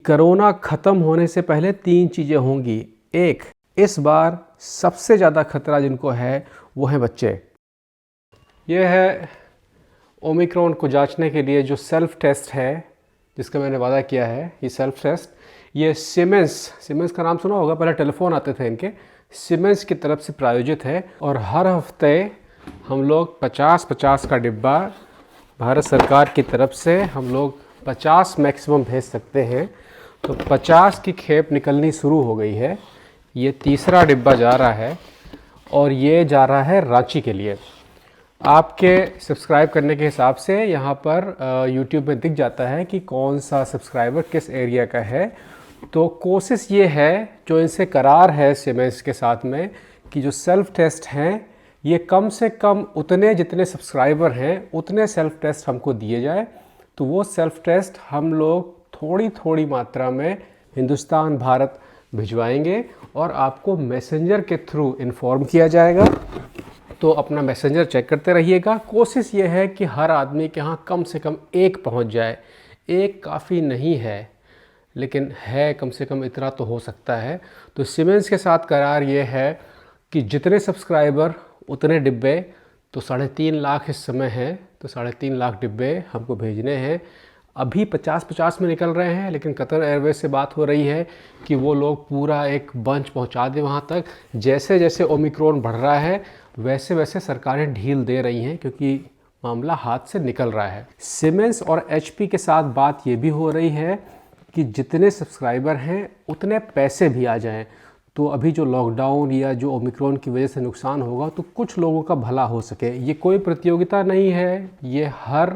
Corona ख़त्म होने से पहले 3 चीज़ें होंगी। एक, इस बार सबसे ज़्यादा खतरा जिनको है वो हैं बच्चे। ये है ओमिक्रॉन को जांचने के लिए जो सेल्फ टेस्ट है जिसका मैंने वादा किया है। ये सेल्फ टेस्ट ये सीमेंस का नाम सुना होगा, पहले टेलीफोन आते थे इनके। सीमेंस की तरफ से प्रायोजित है और हर हफ्ते हम लोग 50-50 का डिब्बा भारत सरकार की तरफ से हम लोग 50 मैक्सिमम भेज सकते हैं। तो 50 की खेप निकलनी शुरू हो गई है। ये तीसरा डिब्बा जा रहा है और ये जा रहा है रांची के लिए। आपके सब्सक्राइब करने के हिसाब से यहाँ पर YouTube में दिख जाता है कि कौन सा सब्सक्राइबर किस एरिया का है। तो कोशिश ये है, जो इनसे करार है सीमेंस के साथ में, कि जो सेल्फ टेस्ट हैं ये कम से कम उतने जितने सब्सक्राइबर हैं उतने सेल्फ टेस्ट हमको दिए जाए। तो वो सेल्फ टेस्ट हम लोग थोड़ी थोड़ी मात्रा में हिंदुस्तान भारत भिजवाएंगे और आपको मैसेंजर के थ्रू इन्फॉर्म किया जाएगा। तो अपना मैसेंजर चेक करते रहिएगा। कोशिश ये है कि हर आदमी के यहाँ कम से कम एक पहुँच जाए। एक काफ़ी नहीं है, लेकिन है कम से कम इतना तो हो सकता है। तो सीमेंस के साथ करार ये है कि जितने सब्सक्राइबर उतने डिब्बे, तो 3.5 लाख इस समय हैं, तो 3.5 लाख डिब्बे हमको भेजने हैं। अभी 50-50 में निकल रहे हैं, लेकिन कतर एयरवेज से बात हो रही है कि वो लोग पूरा एक बंच पहुंचा दें वहां तक। जैसे जैसे ओमिक्रॉन बढ़ रहा है वैसे वैसे सरकारें ढील दे रही हैं, क्योंकि मामला हाथ से निकल रहा है। सीमेंस और HP के साथ बात ये भी हो रही है कि जितने सब्सक्राइबर हैं उतने पैसे भी आ जाएं। तो अभी जो लॉकडाउन या जो ओमिक्रॉन की वजह से नुकसान होगा तो कुछ लोगों का भला हो सके। ये कोई प्रतियोगिता नहीं है, ये हर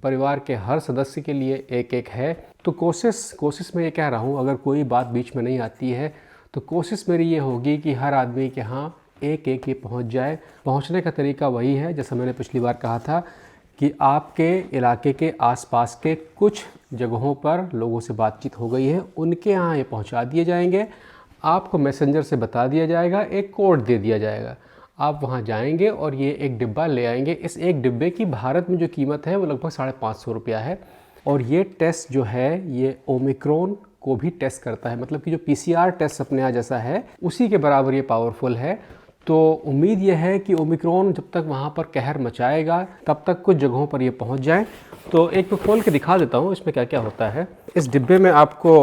परिवार के हर सदस्य के लिए एक एक है। तो कोशिश मैं ये कह रहा हूँ, अगर कोई बात बीच में नहीं आती है तो कोशिश मेरी ये होगी कि हर आदमी के यहाँ एक एक ये पहुँच जाए। पहुँचने का तरीका वही है जैसा मैंने पिछली बार कहा था कि आपके इलाके के आसपास के कुछ जगहों पर लोगों से बातचीत हो गई है, उनके यहाँ ये पहुँचा दिए जाएंगे। आपको मैसेंजर से बता दिया जाएगा, एक कोड दे दिया जाएगा, आप वहाँ जाएंगे और ये एक डिब्बा ले आएंगे। इस एक डिब्बे की भारत में जो कीमत है वो लगभग 550 रुपया है। और ये टेस्ट जो है ये ओमिक्रॉन को भी टेस्ट करता है, मतलब कि जो PCR टेस्ट अपने यहाँ जैसा है उसी के बराबर ये पावरफुल है। तो उम्मीद ये है कि ओमिक्रॉन जब तक वहाँ पर कहर मचाएगा तब तक कुछ जगहों पर ये पहुँच जाए। तो एक मैं खोल के दिखा देता हूँ इसमें क्या क्या होता है। इस डिब्बे में आपको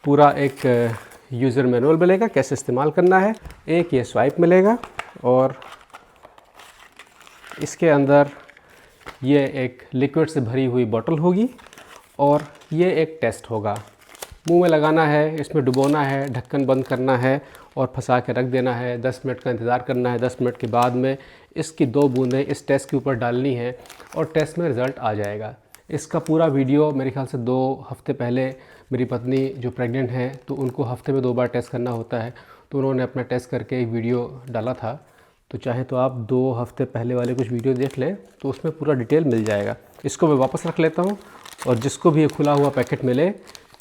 पूरा एक यूज़र मैनुअल मिलेगा, कैसे इस्तेमाल करना है। एक ये स्वाइप मिलेगा और इसके अंदर ये एक लिक्विड से भरी हुई बोतल होगी और ये एक टेस्ट होगा। मुंह में लगाना है, इसमें डुबोना है, ढक्कन बंद करना है और फंसा के रख देना है। 10 मिनट का इंतज़ार करना है। 10 मिनट के बाद में इसकी 2 बूंदें इस टेस्ट के ऊपर डालनी है और टेस्ट में रिज़ल्ट आ जाएगा। इसका पूरा वीडियो मेरे ख्याल से 2 हफ्ते पहले मेरी पत्नी जो प्रेग्नेंट हैं तो उनको हफ्ते में 2 बार टेस्ट करना होता है, तो उन्होंने अपना टेस्ट करके एक वीडियो डाला था। तो चाहे तो आप 2 हफ्ते पहले वाले कुछ वीडियो देख लें तो उसमें पूरा डिटेल मिल जाएगा। इसको मैं वापस रख लेता हूँ और जिसको भी ये खुला हुआ पैकेट मिले,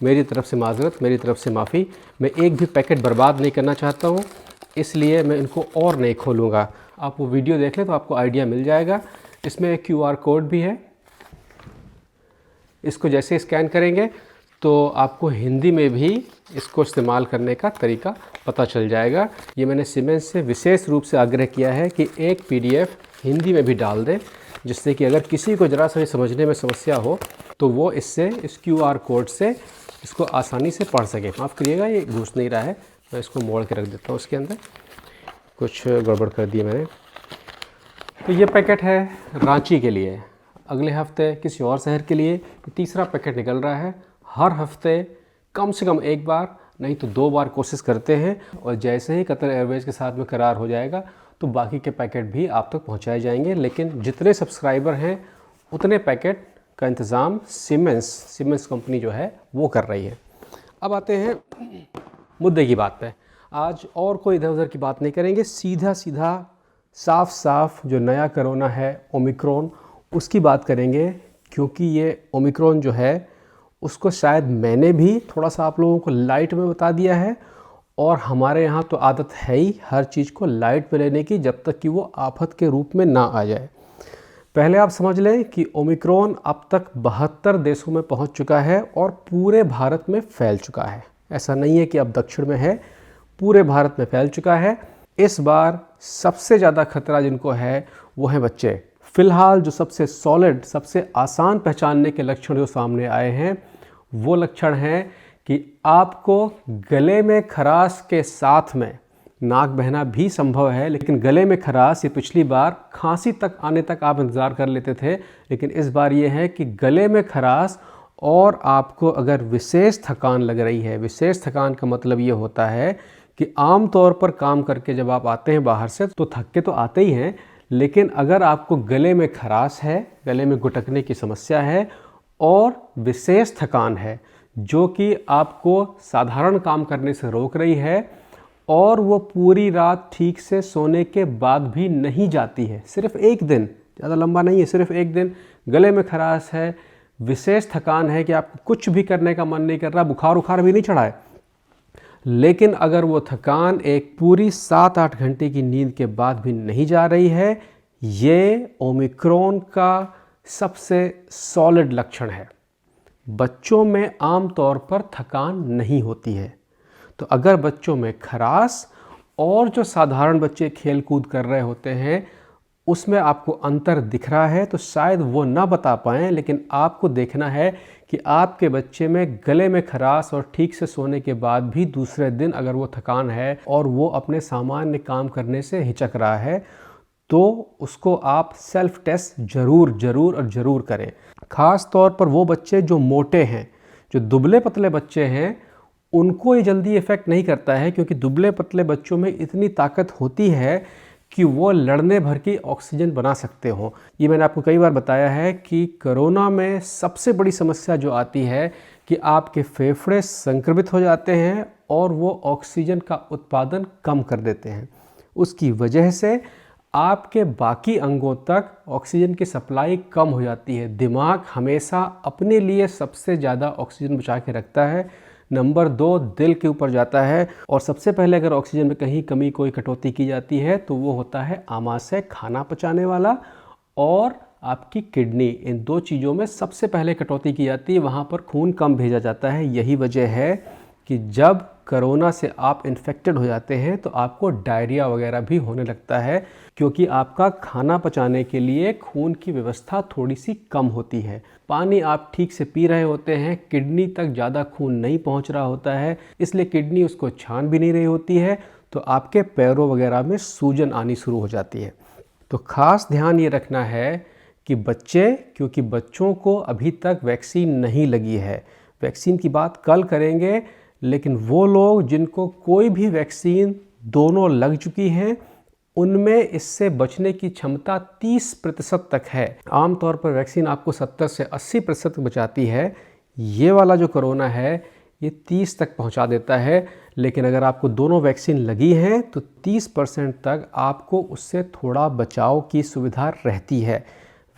मेरी तरफ से माज़रत, मेरी तरफ से माफ़ी। मैं एक भी पैकेट बर्बाद नहीं करना चाहता हूँ, इसलिए मैं इनको और नहीं खोलूँगा। आप वो वीडियो देख लें तो आपको आइडिया मिल जाएगा। इसमें एक QR कोड भी है, इसको जैसे स्कैन करेंगे तो आपको हिंदी में भी इसको इस्तेमाल करने का तरीका पता चल जाएगा। ये मैंने सीमेंस से विशेष रूप से आग्रह किया है कि एक PDF हिंदी में भी डाल दें, जिससे कि अगर किसी को ज़रा सा भी समझने में समस्या हो तो वो इससे इस QR कोड से इसको आसानी से पढ़ सके। माफ़ करिएगा, ये घुस नहीं रहा है, मैं इसको मोड़ के रख देता हूँ। उसके अंदर कुछ गड़बड़ कर दी मैंने। तो ये पैकेट है रांची के लिए, अगले हफ्ते किसी और शहर के लिए तीसरा पैकेट निकल रहा है। हर हफ्ते कम से कम 1 बार नहीं तो 2 बार कोशिश करते हैं और जैसे ही कतर एयरवेज के साथ में करार हो जाएगा तो बाकी के पैकेट भी आप तक पहुंचाए जाएंगे। लेकिन जितने सब्सक्राइबर हैं उतने पैकेट का इंतज़ाम सीमेंस कंपनी जो है वो कर रही है। अब आते हैं मुद्दे की बात पे। आज और कोई इधर उधर की बात नहीं करेंगे, सीधा साफ साफ जो नया कोरोना है ओमिक्रॉन उसकी बात करेंगे। क्योंकि ये ओमिक्रॉन जो है उसको शायद मैंने भी थोड़ा सा आप लोगों को लाइट में बता दिया है, और हमारे यहाँ तो आदत है ही हर चीज़ को लाइट में लेने की, जब तक कि वो आफत के रूप में ना आ जाए। पहले आप समझ लें कि ओमिक्रॉन अब तक 72 देशों में पहुंच चुका है और पूरे भारत में फैल चुका है। ऐसा नहीं है कि अब दक्षिण में है, पूरे भारत में फैल चुका है। इस बार सबसे ज़्यादा खतरा जिनको है वो हैं बच्चे। फिलहाल जो सबसे सॉलिड, सबसे आसान पहचानने के लक्षण जो सामने आए हैं वो लक्षण हैं कि आपको गले में खराश के साथ में नाक बहना भी संभव है, लेकिन गले में खराश ये पिछली बार खांसी तक आने तक आप इंतज़ार कर लेते थे, लेकिन इस बार ये है कि गले में खराश और आपको अगर विशेष थकान लग रही है। विशेष थकान का मतलब ये होता है कि आम तौर पर काम करके जब आप आते हैं बाहर से तो थक के तो आते ही हैं, लेकिन अगर आपको गले में खराश है, गले में गुटकने की समस्या है और विशेष थकान है जो कि आपको साधारण काम करने से रोक रही है और वो पूरी रात ठीक से सोने के बाद भी नहीं जाती है, सिर्फ एक दिन, ज़्यादा लंबा नहीं है, सिर्फ एक दिन गले में खराश है, विशेष थकान है कि आपको कुछ भी करने का मन नहीं कर रहा, बुखार उखार भी नहीं चढ़ा है, लेकिन अगर वो थकान एक पूरी 7-8 घंटे की नींद के बाद भी नहीं जा रही है, ये ओमिक्रॉन का सबसे सॉलिड लक्षण है। बच्चों में आम तौर पर थकान नहीं होती है, तो अगर बच्चों में खराश और जो साधारण बच्चे खेल कूद कर रहे होते हैं उसमें आपको अंतर दिख रहा है तो शायद वो ना बता पाएँ, लेकिन आपको देखना है कि आपके बच्चे में गले में खराश और ठीक से सोने के बाद भी दूसरे दिन अगर वो थकान है और वो अपने सामान्य काम करने से हिचक रहा है तो उसको आप सेल्फ टेस्ट ज़रूर करें। ख़ास तौर पर वो बच्चे जो मोटे हैं, जो दुबले पतले बच्चे हैं, उनको ये जल्दी इफ़ेक्ट नहीं करता है क्योंकि दुबले पतले बच्चों में इतनी ताकत होती है कि वो लड़ने भर की ऑक्सीजन बना सकते हों। ये मैंने आपको कई बार बताया है कि कोरोना में सबसे बड़ी समस्या जो आती है कि आपके फेफड़े संक्रमित हो जाते हैं और वो ऑक्सीजन का उत्पादन कम कर देते हैं। उसकी वजह से आपके बाकी अंगों तक ऑक्सीजन की सप्लाई कम हो जाती है। दिमाग हमेशा अपने लिए सबसे ज़्यादा ऑक्सीजन बचा के रखता है, नंबर 2 दिल के ऊपर जाता है और सबसे पहले अगर ऑक्सीजन में कहीं कमी, कोई कटौती की जाती है तो वो होता है आमाशय, खाना पचाने वाला, और आपकी किडनी। इन 2 चीज़ों में सबसे पहले कटौती की जाती है, वहाँ पर खून कम भेजा जाता है। यही वजह है कि जब कोरोना से आप इन्फेक्टेड हो जाते हैं तो आपको डायरिया वगैरह भी होने लगता है क्योंकि आपका खाना पचाने के लिए खून की व्यवस्था थोड़ी सी कम होती है। पानी आप ठीक से पी रहे होते हैं, किडनी तक ज़्यादा खून नहीं पहुंच रहा होता है, इसलिए किडनी उसको छान भी नहीं रही होती है, तो आपके पैरों वगैरह में सूजन आनी शुरू हो जाती है। तो ख़ास ध्यान ये रखना है कि बच्चे, क्योंकि बच्चों को अभी तक वैक्सीन नहीं लगी है, वैक्सीन की बात कल करेंगे, लेकिन वो लोग जिनको कोई भी वैक्सीन दोनों लग चुकी हैं उनमें इससे बचने की क्षमता 30% तक है। आमतौर पर वैक्सीन आपको 70 से 80% बचाती है, ये वाला जो कोरोना है ये 30 तक पहुंचा देता है, लेकिन अगर आपको दोनों वैक्सीन लगी हैं तो 30% तक आपको उससे थोड़ा बचाव की सुविधा रहती है।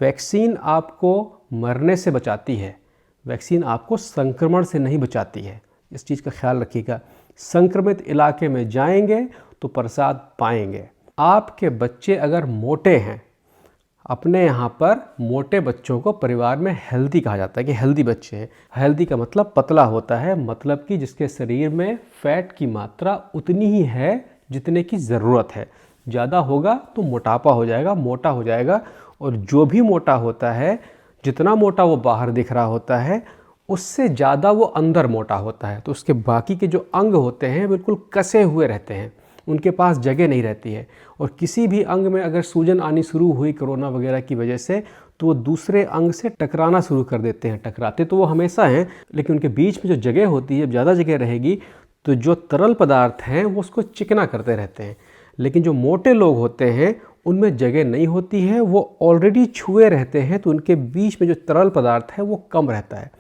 वैक्सीन आपको मरने से बचाती है, वैक्सीन आपको संक्रमण से नहीं बचाती है, इस चीज़ का ख्याल रखिएगा। संक्रमित इलाके में जाएंगे तो प्रसाद पाएंगे। आपके बच्चे अगर मोटे हैं, अपने यहाँ पर मोटे बच्चों को परिवार में हेल्दी कहा जाता है कि हेल्दी बच्चे हैं। हेल्दी का मतलब पतला होता है, मतलब कि जिसके शरीर में फैट की मात्रा उतनी ही है जितने की ज़रूरत है। ज़्यादा होगा तो मोटापा हो जाएगा, मोटा हो जाएगा, और जो भी मोटा होता है, जितना मोटा वो बाहर दिख रहा होता है उससे ज़्यादा वो अंदर मोटा होता है, तो उसके बाकी के जो अंग होते हैं बिल्कुल कसे हुए रहते हैं, उनके पास जगह नहीं रहती है। और किसी भी अंग में अगर सूजन आनी शुरू हुई कोरोना वगैरह की वजह से तो वो दूसरे अंग से टकराना शुरू कर देते हैं। टकराते तो वो हमेशा हैं, लेकिन उनके बीच में जो जगह होती है, ज़्यादा जगह रहेगी तो जो तरल पदार्थ हैं वो उसको चिकना करते रहते हैं। लेकिन जो मोटे लोग होते हैं उनमें जगह नहीं होती है, वो ऑलरेडी छुए रहते हैं, तो उनके बीच में जो तरल पदार्थ है वो कम रहता है,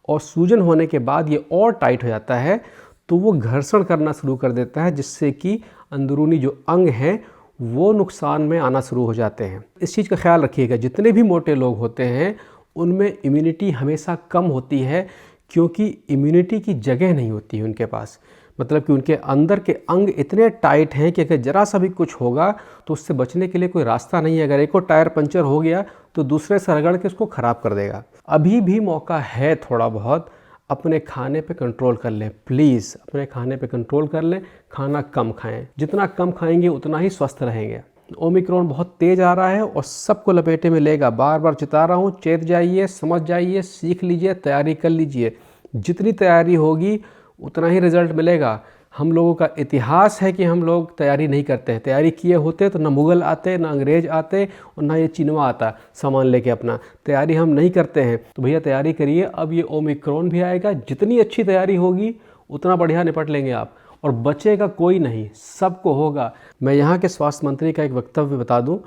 और सूजन होने के बाद ये और टाइट हो जाता है तो वो घर्षण करना शुरू कर देता है, जिससे कि अंदरूनी जो अंग हैं वो नुकसान में आना शुरू हो जाते हैं। इस चीज़ का ख्याल रखिएगा। जितने भी मोटे लोग होते हैं उनमें इम्यूनिटी हमेशा कम होती है क्योंकि इम्यूनिटी की जगह नहीं होती है उनके पास। मतलब कि उनके अंदर के अंग इतने टाइट हैं कि अगर ज़रा सा भी कुछ होगा तो उससे बचने के लिए कोई रास्ता नहीं है। अगर एक और टायर पंचर हो गया तो दूसरे से रगड़ के उसको ख़राब कर देगा। अभी भी मौका है थोड़ा बहुत, अपने खाने पे कंट्रोल कर लें प्लीज़, अपने खाने पे कंट्रोल कर लें, खाना कम खाएं। जितना कम खाएंगे उतना ही स्वस्थ रहेंगे। ओमिक्रॉन बहुत तेज़ आ रहा है और सबको लपेटे में लेगा। बार बार चिता रहा हूँ, चेत जाइए, समझ जाइए, सीख लीजिए, तैयारी कर लीजिए। जितनी तैयारी होगी उतना ही रिजल्ट मिलेगा। हम लोगों का इतिहास है कि हम लोग तैयारी नहीं करते हैं। तैयारी किए होते तो ना मुग़ल आते, ना अंग्रेज़ आते और ना ये चीनवा आता सामान लेके अपना। तैयारी हम नहीं करते हैं तो भैया तैयारी करिए। अब ये ओमिक्रॉन भी आएगा, जितनी अच्छी तैयारी होगी उतना बढ़िया निपट लेंगे आप, और बचेगा कोई नहीं, सबको होगा। मैं यहाँ के स्वास्थ्य मंत्री का एक वक्तव्य बता दूँ।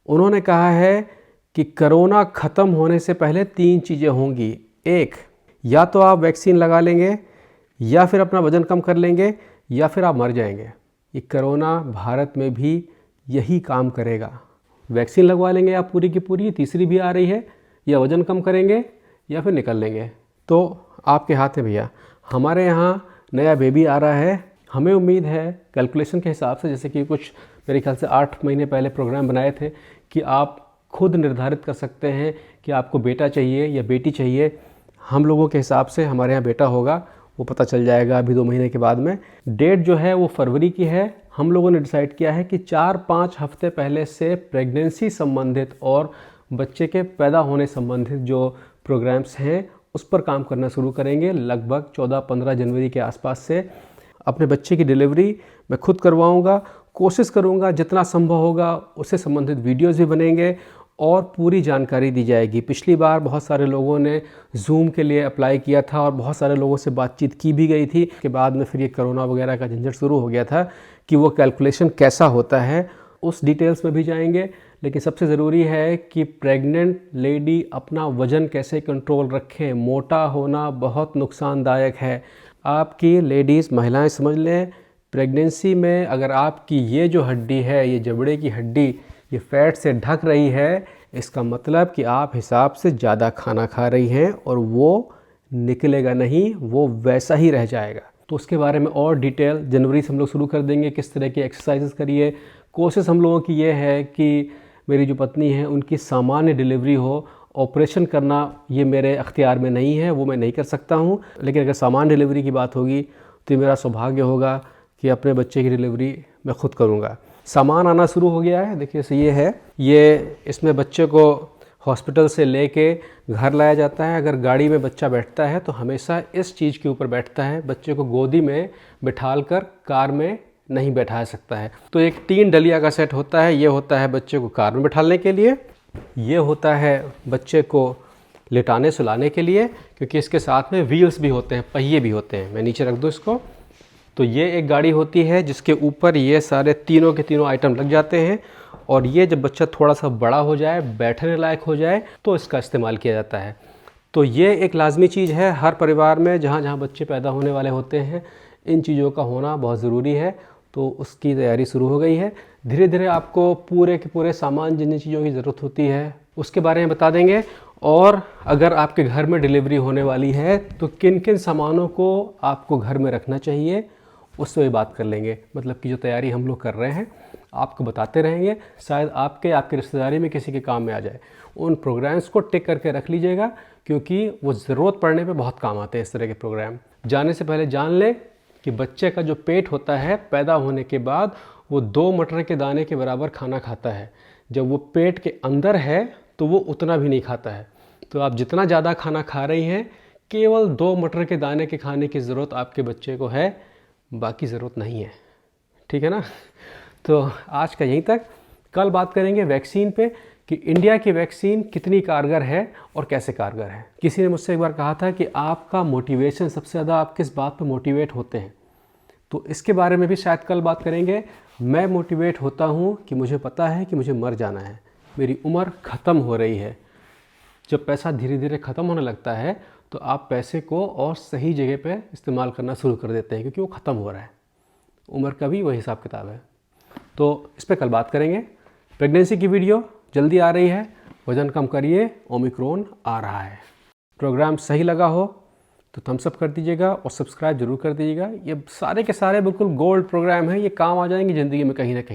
उन्होंने कहा है कि कोरोना ख़त्म होने से पहले 3 चीज़ें होंगी। एक, या तो आप वैक्सीन लगा लेंगे, या फिर अपना वज़न कम कर लेंगे, या फिर आप मर जाएंगे। ये कोरोना भारत में भी यही काम करेगा। वैक्सीन लगवा लेंगे आप पूरी की पूरी, तीसरी भी आ रही है, या वज़न कम करेंगे या फिर निकल लेंगे। तो आपके हाथ है भैया। हमारे यहाँ नया बेबी आ रहा है। हमें उम्मीद है कैलकुलेशन के हिसाब से, जैसे कि कुछ मेरे ख्याल से 8 महीने पहले प्रोग्राम बनाए थे कि आप खुद निर्धारित कर सकते हैं कि आपको बेटा चाहिए या बेटी चाहिए। हम लोगों के हिसाब से हमारे यहाँ बेटा होगा, वो पता चल जाएगा अभी 2 महीने के बाद में। डेट जो है वो फरवरी की है। हम लोगों ने डिसाइड किया है कि 4-5 हफ्ते पहले से प्रेगनेंसी संबंधित और बच्चे के पैदा होने संबंधित जो प्रोग्राम्स हैं उस पर काम करना शुरू करेंगे। लगभग 14-15 जनवरी के आसपास से अपने बच्चे की डिलीवरी मैं खुद करवाऊंगा। कोशिश करूंगा जितना संभव होगा उससे संबंधित वीडियोस भी बनेंगे और पूरी जानकारी दी जाएगी। पिछली बार बहुत सारे लोगों ने जूम के लिए अप्लाई किया था और बहुत सारे लोगों से बातचीत की भी गई थी। के बाद में फिर ये कोरोना वगैरह का झंझट शुरू हो गया था कि वो कैलकुलेशन कैसा होता है, उस डिटेल्स में भी जाएंगे। लेकिन सबसे ज़रूरी है कि प्रेग्नेंट लेडी अपना वज़न कैसे कंट्रोल रखें। मोटा होना बहुत नुकसानदायक है। आपकी लेडीज़ महिलाएं समझ लें, प्रेगनेंसी में अगर आपकी ये जो हड्डी है, ये जबड़े की हड्डी, ये फैट से ढक रही है, इसका मतलब कि आप हिसाब से ज़्यादा खाना खा रही हैं और वो निकलेगा नहीं, वो वैसा ही रह जाएगा। तो उसके बारे में और डिटेल जनवरी से हम लोग शुरू कर देंगे। किस तरह की एक्सरसाइजेस करिए। कोशिश हम लोगों की ये है कि मेरी जो पत्नी है उनकी सामान्य डिलीवरी हो। ऑपरेशन करना ये मेरे अख्तियार में नहीं है, वो मैं नहीं कर सकता हूँ। लेकिन अगर सामान्य डिलीवरी की बात होगी तो मेरा सौभाग्य होगा कि अपने बच्चे की डिलीवरी मैं खुद करूँगा। सामान आना शुरू हो गया है। देखिए ये है, ये इसमें बच्चे को हॉस्पिटल से लेके घर लाया जाता है। अगर गाड़ी में बच्चा बैठता है तो हमेशा इस चीज़ के ऊपर बैठता है। बच्चे को गोदी में बिठाल कर कार में नहीं बैठा सकता है। तो एक 3 डलिया का सेट होता है। ये होता है बच्चे को कार में बिठाने के लिए, ये होता है बच्चे को लेटाने सुलाने के लिए, क्योंकि इसके साथ में व्हील्स भी होते हैं, पहिए भी होते हैं। मैं नीचे रख दूँ इसको। तो ये एक गाड़ी होती है जिसके ऊपर ये सारे तीनों के तीनों आइटम लग जाते हैं, और ये जब बच्चा थोड़ा सा बड़ा हो जाए, बैठने लायक हो जाए, तो इसका इस्तेमाल किया जाता है। तो ये एक लाजमी चीज़ है हर परिवार में जहाँ जहाँ बच्चे पैदा होने वाले होते हैं, इन चीज़ों का होना बहुत ज़रूरी है। तो उसकी तैयारी शुरू हो गई है। धीरे धीरे आपको पूरे के पूरे सामान जिन चीज़ों की ज़रूरत होती है उसके बारे में बता देंगे। और अगर आपके घर में डिलीवरी होने वाली है तो किन किन सामानों को आपको घर में रखना चाहिए उससे भी बात कर लेंगे। मतलब कि जो तैयारी हम लोग कर रहे हैं आपको बताते रहेंगे, शायद आपके रिश्तेदारी में किसी के काम में आ जाए। उन प्रोग्राम्स को टिक करके रख लीजिएगा, क्योंकि वो ज़रूरत पड़ने पे बहुत काम आते हैं इस तरह के प्रोग्राम। जाने से पहले जान लें कि बच्चे का जो पेट होता है पैदा होने के बाद वो 2 मटर के दाने के बराबर खाना खाता है। जब वो पेट के अंदर है तो वो उतना भी नहीं खाता है। तो आप जितना ज़्यादा खाना खा रही हैं, केवल 2 मटर के दाने के खाने की ज़रूरत आपके बच्चे को है, बाकी ज़रूरत नहीं है। ठीक है ना। तो आज का यहीं तक। कल बात करेंगे वैक्सीन पे कि इंडिया की वैक्सीन कितनी कारगर है और कैसे कारगर है। किसी ने मुझसे एक बार कहा था कि आपका मोटिवेशन सबसे ज़्यादा आप किस बात पे मोटिवेट होते हैं, तो इसके बारे में भी शायद कल बात करेंगे। मैं मोटिवेट होता हूँ कि मुझे पता है कि मुझे मर जाना है, मेरी उम्र ख़त्म हो रही है। जब पैसा धीरे धीरे ख़त्म होने लगता है तो आप पैसे को और सही जगह पे इस्तेमाल करना शुरू कर देते हैं, क्योंकि वो ख़त्म हो रहा है। उम्र का भी वही हिसाब किताब है। तो इस पर कल बात करेंगे। प्रेगनेंसी की वीडियो जल्दी आ रही है। वज़न कम करिए, ओमिक्रॉन आ रहा है। प्रोग्राम सही लगा हो तो थम्स अप कर दीजिएगा और सब्सक्राइब जरूर कर दीजिएगा। ये सारे के सारे बिल्कुल गोल्ड प्रोग्राम हैं, ये काम आ जाएंगे ज़िंदगी में कहीं ना कहीं।